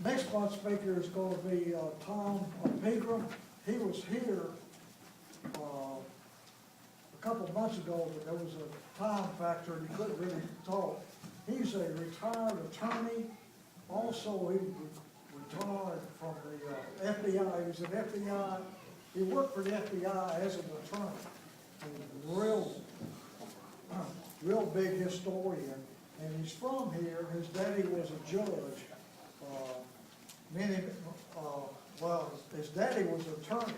Next month's speaker is going to be Tom Pegram. He was here a couple of months ago, but there was a time factor and he couldn't really talk. He's a retired attorney. Also, he retired from the FBI. He was an FBI. He worked for the FBI as an attorney. He's a real big historian, and he's from here. His daddy was a judge. His daddy was an attorney,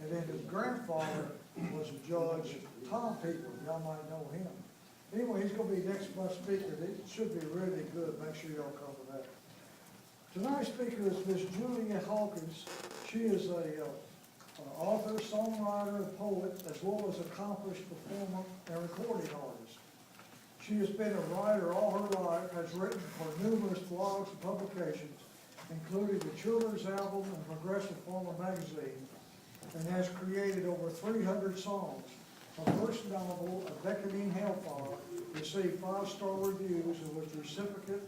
and then his grandfather was a judge, Tom Pegram. Y'all might know him. Anyway, he's going to be next month's speaker. It should be really good. Make sure y'all come to that. Tonight's speaker is Miss Julia Hawkins. She is a author, songwriter, and poet, as well as accomplished performer and recording artist. She has been a writer all her life, has written for numerous blogs and publications, including the Children's Album and Progressive Farmer magazine, and has created over 300 songs. Her first novel, A Beckoning Hellfire, received 5-star reviews and was the recipient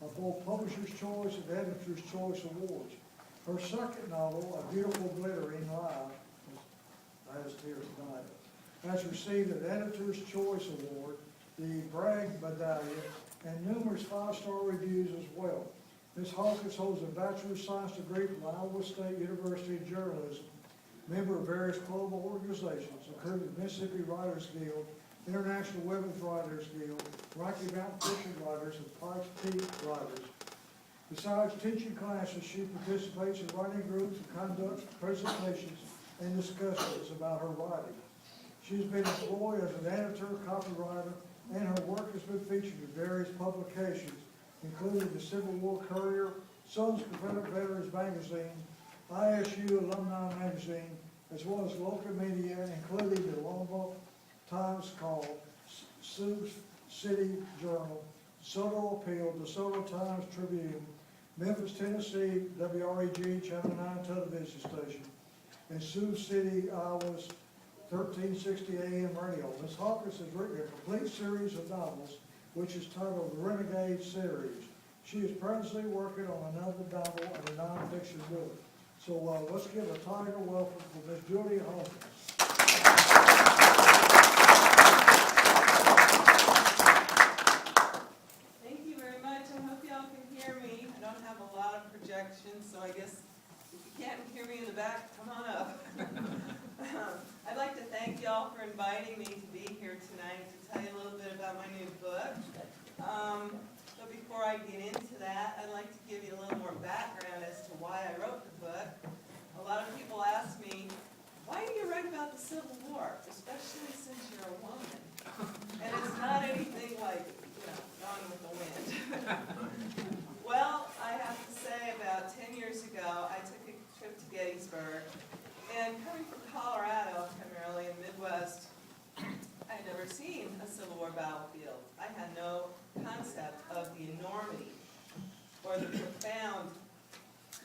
of both Publisher's Choice and Editor's Choice Awards. Her second novel, A Beautiful Glittering Lie, that is here tonight, has received an Editor's Choice Award, the Bragg Medallion, and numerous 5-star reviews as well. Ms. Hawkins holds a Bachelor of Science degree from Iowa State University in Journalism, member of various global organizations, including the Mississippi Writers Guild, International Women's Writers Guild, Rocky Mountain Fiction Writers, and Pikes Peak Writers. Besides teaching classes, she participates in writing groups and conducts presentations and discussions about her writing. She's been employed as an editor, copywriter, and her work has been featured in various publications, including the Civil War Courier, Sons of Confederate Veterans Magazine, ISU Alumni Magazine, as well as local media, including the Longboat Times Call, Sioux City Journal, DeSoto Appeal, DeSoto Times Tribune, Memphis, Tennessee, WREG Channel 9 television station, and Sioux City, Iowa's 1360 AM radio. Ms. Hawkins has written a complete series of novels, which is titled the Renegade Series. She is presently working on another novel and a nonfiction book. So let's give a tiger welcome to Ms. Julia Hawkins. Thank you very much. I hope y'all can hear me. I don't have a lot of projection, so I guess if you can't hear me in the back, come on up. I'd like to thank y'all for inviting me to be here tonight to tell you a little bit about my new book. But before I get into that, I'd like to give you a little more background as to why I wrote the book. A lot of people ask me, why do you write about the Civil War, especially since you're a woman? And it's not anything like, Gone with the Wind. Well, I have to say about 10 years ago, I took a trip to Gettysburg, and coming from Colorado, primarily in the Midwest, I'd never seen a Civil War battlefield. I had no concept of the enormity or the profound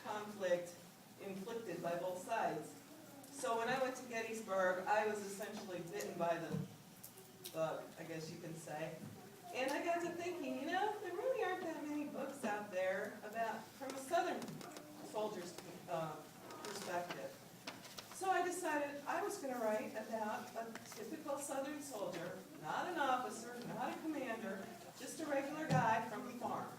conflict inflicted by both sides. So when I went to Gettysburg, I was essentially bitten by the bug, I guess you can say. And I got to thinking, there really aren't that many books out there from a Southern soldier's perspective. So I decided I was going to write about a typical Southern soldier, not an officer, not a commander, just a regular guy from the farm.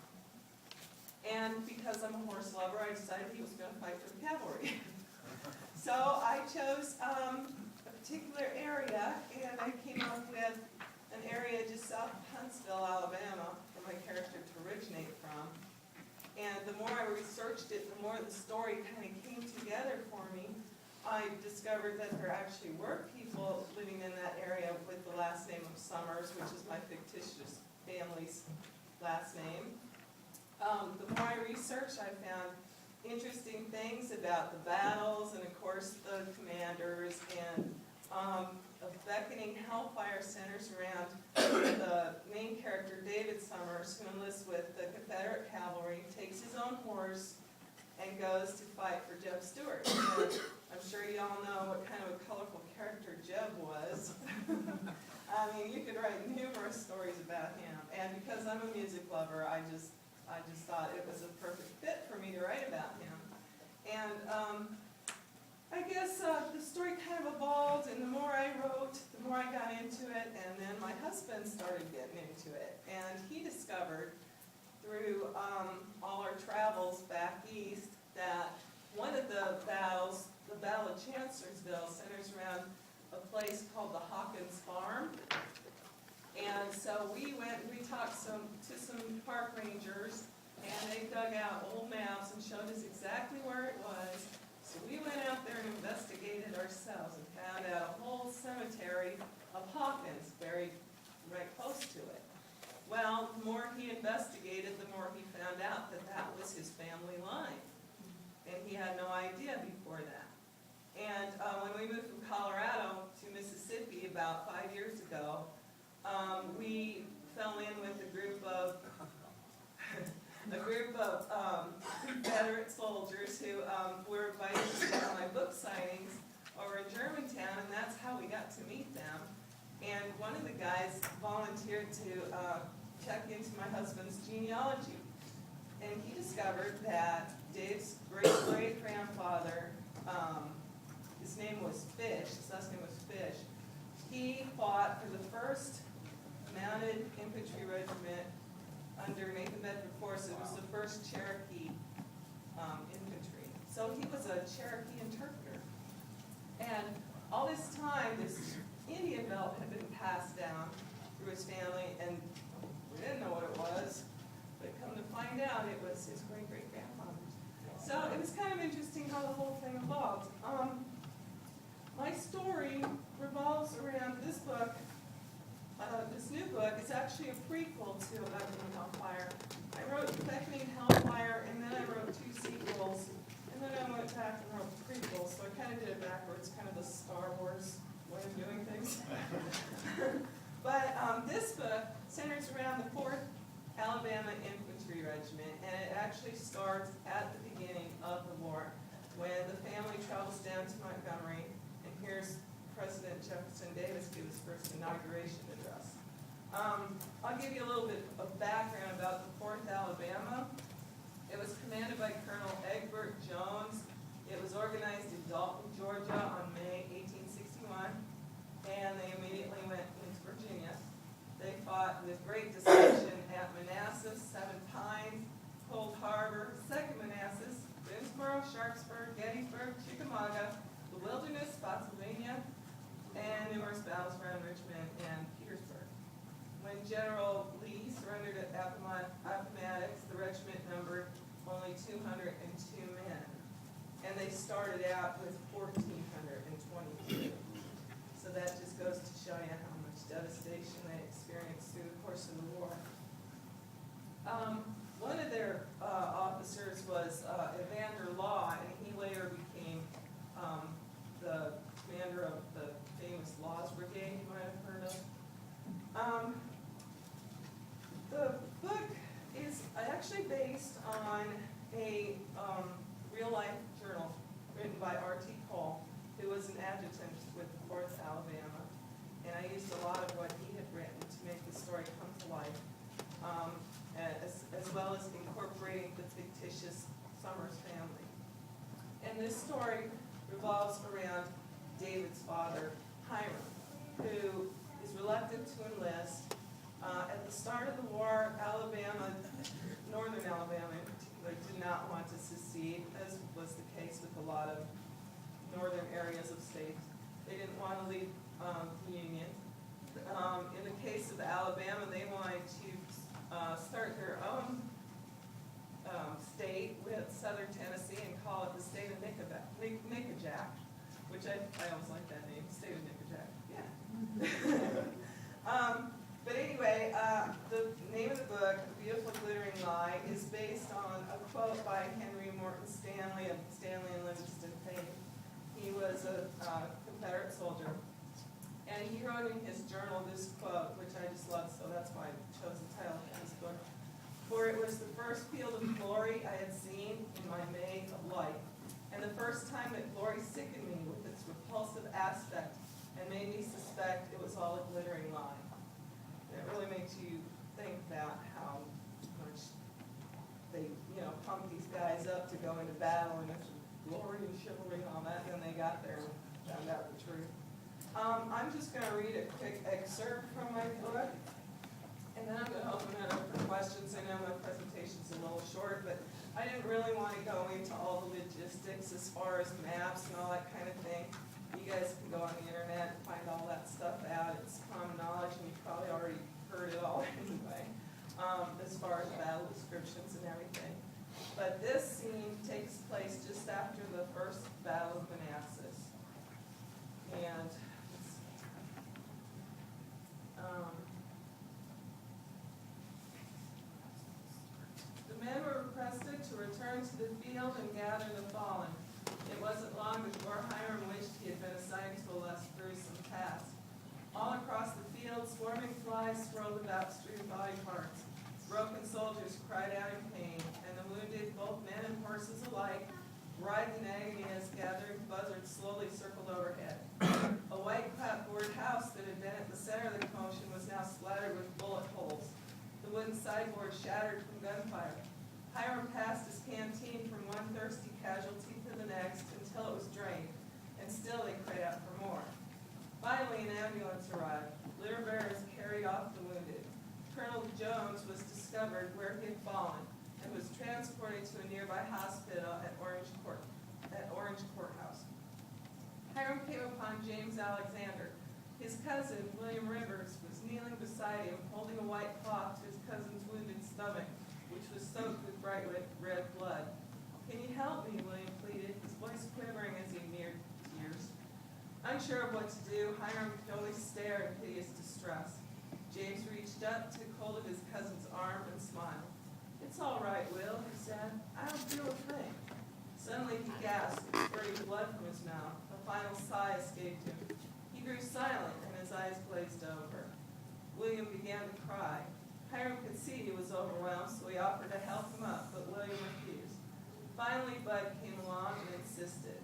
And because I'm a horse lover, I decided he was going to fight for the cavalry. So I chose a particular area, and I came up with an area just south of Huntsville, Alabama, for my character to originate from. And the more I researched it, the more the story kind of came together for me. I discovered that there actually were people living in that area with the last name of Summers, which is my fictitious family's last name. The more I researched, I found interesting things about the battles and, of course, the commanders, and a beckoning hellfire centers around the main character, David Summers, who enlists with the Confederate cavalry, takes his own horse, and goes to fight for Jeb Stuart. And I'm sure you all know what kind of a colorful character Jeb was. I mean, you could write numerous stories about him. And because I'm a music lover, I just I just thought it was a perfect fit for me to write about him. And I guess the story kind of evolved, and the more I wrote, the more I got into it, and then my husband started getting into it. And he discovered through all our travels back east that one of the battles, the Battle of Chancellorsville, centers around a place called the Hawkins farm. And so we talked to some park rangers, and they dug out old maps and showed us exactly where it was. So we went out there and investigated ourselves and found out a whole cemetery of Hawkins buried right close to it. Well, the more he investigated, the more he found out that that was his family line. And he had no idea before that. And when we moved from Colorado to Mississippi about 5 years ago, we fell in with a group of Confederate soldiers who were invited to one of my book signings over in Germantown, and that's how we got to meet them. And one of the guys volunteered to check into my husband's genealogy, and he discovered that Dave's great-great-grandfather, his name was Fish, his last name was Fish, he fought for the 1st Mounted Infantry Regiment under Nathan Bedford Force. It was the 1st Cherokee infantry. So he was a Cherokee interpreter. And all this time, this Indian belt had been passed down through his family, and we didn't know what it was, but come to find out, it was his great-great-grandfather's. So it was kind of interesting how the whole thing evolved. My story revolves around this book. This new book is actually a prequel to A Beckoning Hellfire. I wrote Beckoning Hellfire, and then I wrote 2 sequels, and then I went back and wrote prequels, so I kind of did it backwards, kind of the Star Wars way of doing things. But this book centers around the 4th Alabama Infantry Regiment, and it actually starts at the beginning of the war, when the family travels down to Montgomery and hears President Jefferson Davis give his first inauguration address. I'll give you a little bit of background about the 4th Alabama. It was commanded by Colonel Egbert Jones. It was organized in Dalton, Georgia on May 1861, and they immediately went into Virginia. They fought with great distinction at Manassas, 7 Pines, Cold Harbor, 2nd Manassas, Greensboro, Sharpsburg, Gettysburg, Chickamauga, the Wilderness, Spotsylvania, and numerous battles around Richmond and Petersburg. When General Lee surrendered at Appomattox, the regiment numbered only 202 men, and they started out with 1,422. So that just goes to show you how much devastation they experienced through the course of the war. One of their officers was Evander Law, and he later became the commander of the famous Laws Brigade you might have heard of. The book is actually based on a real-life journal written by R.T. Cole, who was an adjutant with the 4th Alabama. And I used a lot of what he had written to make the story come to life, as well as incorporating the fictitious Summers family. And this story revolves around David's father, Hiram, who is reluctant to enlist. At the start of the war, northern Alabama in particular, did not want to secede, as was the case with a lot of northern areas of states. They didn't want to leave the Union. In the case of Alabama, they wanted to start their own state with southern Tennessee and call it the state of Nickajack, which I always like that name, state of Nickajack. Yeah. But anyway, the name of the book, A Beautiful Glittering Lie, is based on a quote by Henry Morton Stanley of Stanley and Livingston fame. He was a Confederate soldier, and he wrote in his journal this quote, which I just love, so that's why I chose the title of this book. For it was the first field of glory I had seen in my May of life, and the first time that glory sickened me with its repulsive aspect and made me suspect it was all a glittering lie. And it really makes you think about how much finally got there and found out the truth. I'm just gonna read a quick excerpt from my book, and then I'm gonna open it up for questions. I know my presentation's a little short, but I didn't really want to go into all the logistics as far as maps and all that kind of thing. You guys can go on the internet and find all that stuff out. It's common knowledge, and you've probably already heard it all anyway, as far as battle descriptions and everything. But this scene takes place just after the First Battle of Manassas. And the men were requested to return to the field and gather the fallen. It wasn't long before Hiram wished he had been assigned to a less gruesome task. All across the field, swarming flies swirled about strewn body parts. Broken soldiers cried out in pain, and the wounded, both men and horses alike, writhed in agony as gathering buzzards slowly circled overhead. A white clapboard house that had been at the center of the commotion was now splattered with bullet holes. The wooden sideboard shattered from gunfire. Hiram passed his canteen from one thirsty casualty to the next until it was drained, and still they cried out for more. Finally, an ambulance arrived. Litter bearers carried off the wounded. Colonel Jones was discovered where he had fallen and was transported to a nearby hospital at Orange Courthouse. Hiram came upon James Alexander. His cousin, William Rivers, was kneeling beside him, holding a white cloth to his cousin's wounded stomach, which was soaked with bright red blood. "Can you help me?" William pleaded, his voice quivering as he neared tears. Unsure of what to do, Hiram could only stare in piteous distress. James reached up, took hold of his cousin's arm, and smiled. "It's all right, Will," he said. "I don't feel a thing." Suddenly he gasped, spurting blood from his mouth. A final sigh escaped him. He grew silent, and his eyes glazed over. William began to cry. Hiram could see he was overwhelmed, so he offered to help him up, but William refused. Finally, Bud came along and insisted.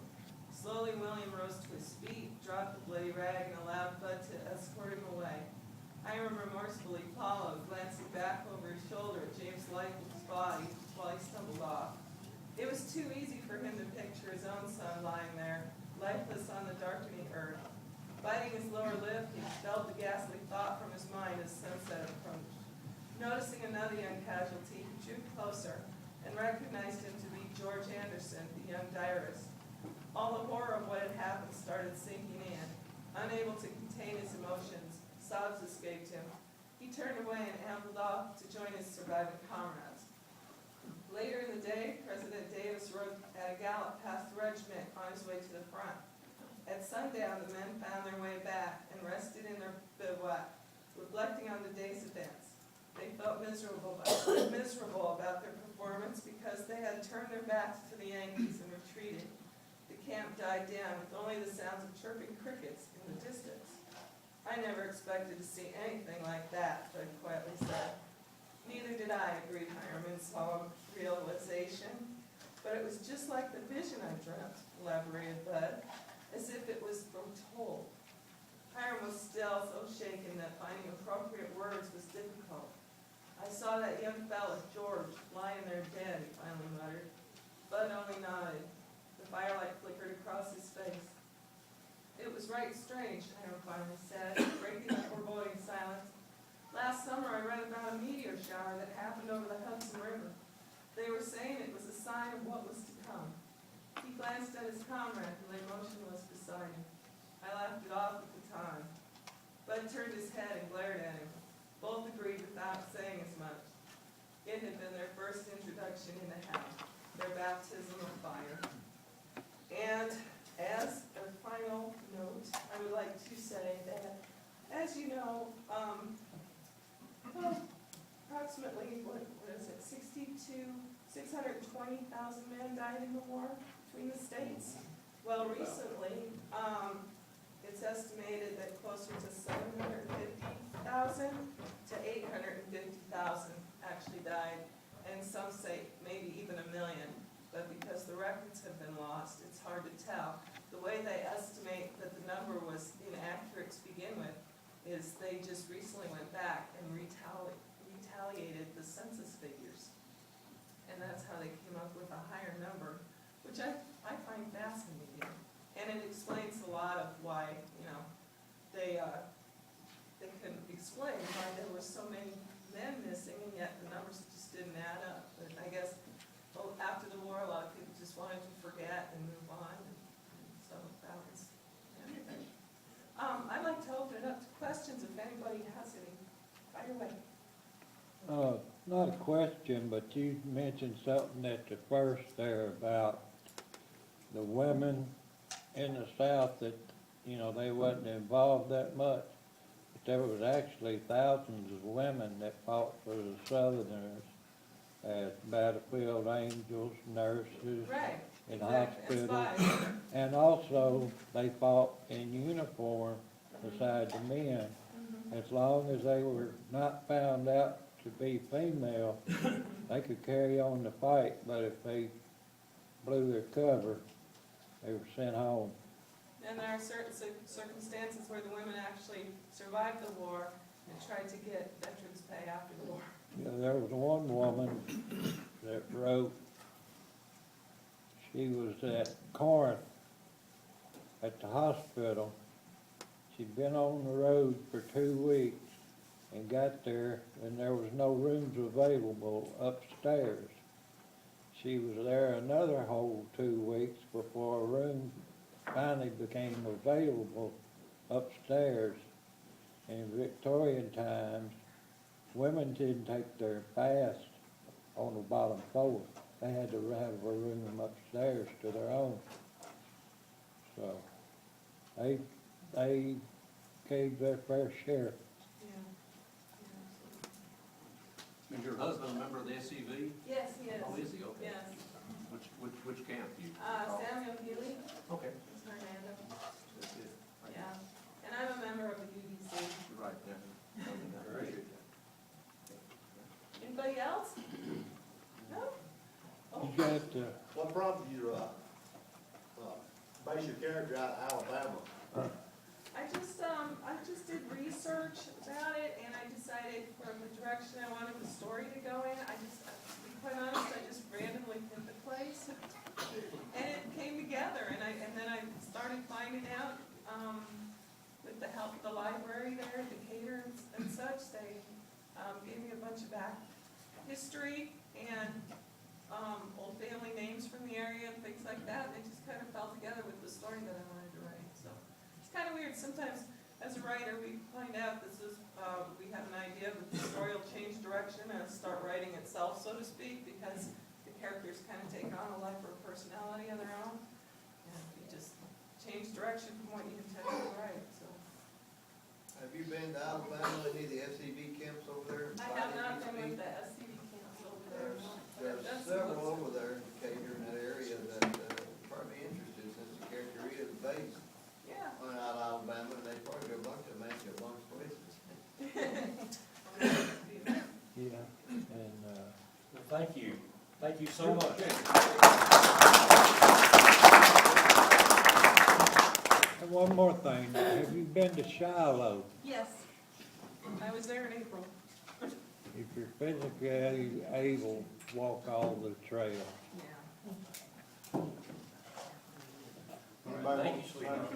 Slowly, William rose to his feet, dropped the bloody rag, and allowed Bud to escort him away. Hiram remorsefully followed, glancing back over his shoulder at James' lifeless body while he stumbled off. It was too easy for him to picture his own son lying there, lifeless on the darkening earth. Biting his lower lip, he expelled the ghastly thought from his mind as sunset approached. Noticing another young casualty, he drew closer and recognized him to be George Anderson, the young diarist. All the horror of what had happened started sinking in. Unable to contain his emotions, sobs escaped him. He turned away and ambled off to join his surviving comrades. Later in the day, President Davis rode at a gallop past the regiment on his way to the front. At sundown, the men found their way back and rested in their bivouac, reflecting on the day's events. They felt miserable about their performance because they had turned their backs to the Yankees and retreated. The camp died down with only the sounds of chirping crickets in the distance. "I never expected to see anything like that," Bud quietly said. "Neither did I," agreed Hiram in solemn realization. "But it was just like the vision I dreamt," elaborated Bud, as if it was foretold. Hiram was still so shaken that finding appropriate words was difficult. "I saw that young fellow, George, lying there dead," he finally muttered. Bud only nodded. The firelight flickered across his face. "It was right strange," Hiram finally said, breaking the foreboding silence. "Last summer I read about a meteor shower that happened over the Hudson River. They were saying it was a sign of what was to come." He glanced at his comrade, who lay motionless beside him. "I laughed it off at the time." Bud turned his head and glared at him. Both agreed without saying as much. It had been their first introduction into hell, their baptism of fire. And as a final note, I would like to say that, as you know, approximately, what is it, 620,000 men died in the war between the states. Well, recently, it's estimated that closer to 750,000 to 850,000 actually died, and some say maybe even 1 million. But because the records have been lost, it's hard to tell. The way they estimate that the number was inaccurate to begin with is they just recently went back and retaliated the census figures. And that's how they came up with a higher number, which I find fascinating. And it your way. Not a question, but you mentioned something at the first there about the women in the South that, you know, they wasn't involved that much. But there was actually thousands of women that fought for the Southerners as battlefield angels, nurses, Right, in exactly, and hospitals. spies. And also, they fought in uniform beside the men. As long as they were not found out to be female, they could carry on the fight, but if they blew their cover, they were sent home. And there are certain circumstances where the women actually survived the war and tried to get veterans pay after the war. You know, there was one woman that wrote, she was at Corinth at the hospital. She'd been on the road for 2 weeks and got there and there was no rooms available upstairs. She was there another whole 2 weeks before a room finally became available upstairs. In Victorian times, women didn't take their baths on the bottom floor. They had to have a room upstairs to their own. So they gave their fair share. Yeah. Is your husband a member of the SCV? Yes, he is. Oh, is he? Okay. Yes. Which camp do you? Samuel Healy, Okay. is Fernando. That's it. Yeah. And I'm a member of the UDC. You're right there. Appreciate that. Anybody else? No? Oh, You got, What prompted you to, base your character out of Alabama? I just did research about it, and I decided from the direction I wanted the story to go in, to be quite honest, I just randomly picked the place. And it came together, and then I started finding out, with the help of the library there, Decatur and such, they, gave me a bunch of back history and, old family names from the area and things like that, and it just kind of fell together with the story that I wanted to write, so. It's kind of weird, sometimes as a writer, we find out we have an idea that the story will change direction and start writing itself, so to speak, because the characters kind of take on a life or a personality of their own, and you just change direction from what you intended to write, so. Have you been to Alabama, any of the SCV camps over there? I have not been with the SCV camps over there. There's That's- several over there in Decatur in that area that, probably interested since the character is based Yeah. on out of Alabama, and they probably go a bunch of them, ask you a bunch of questions. yeah, and, Well, thank you. Thank you so much. and one more thing, have you been to Shiloh? Yes. I was there in April. If you're physically able, walk all the trail. Yeah. Thank you, sweetheart.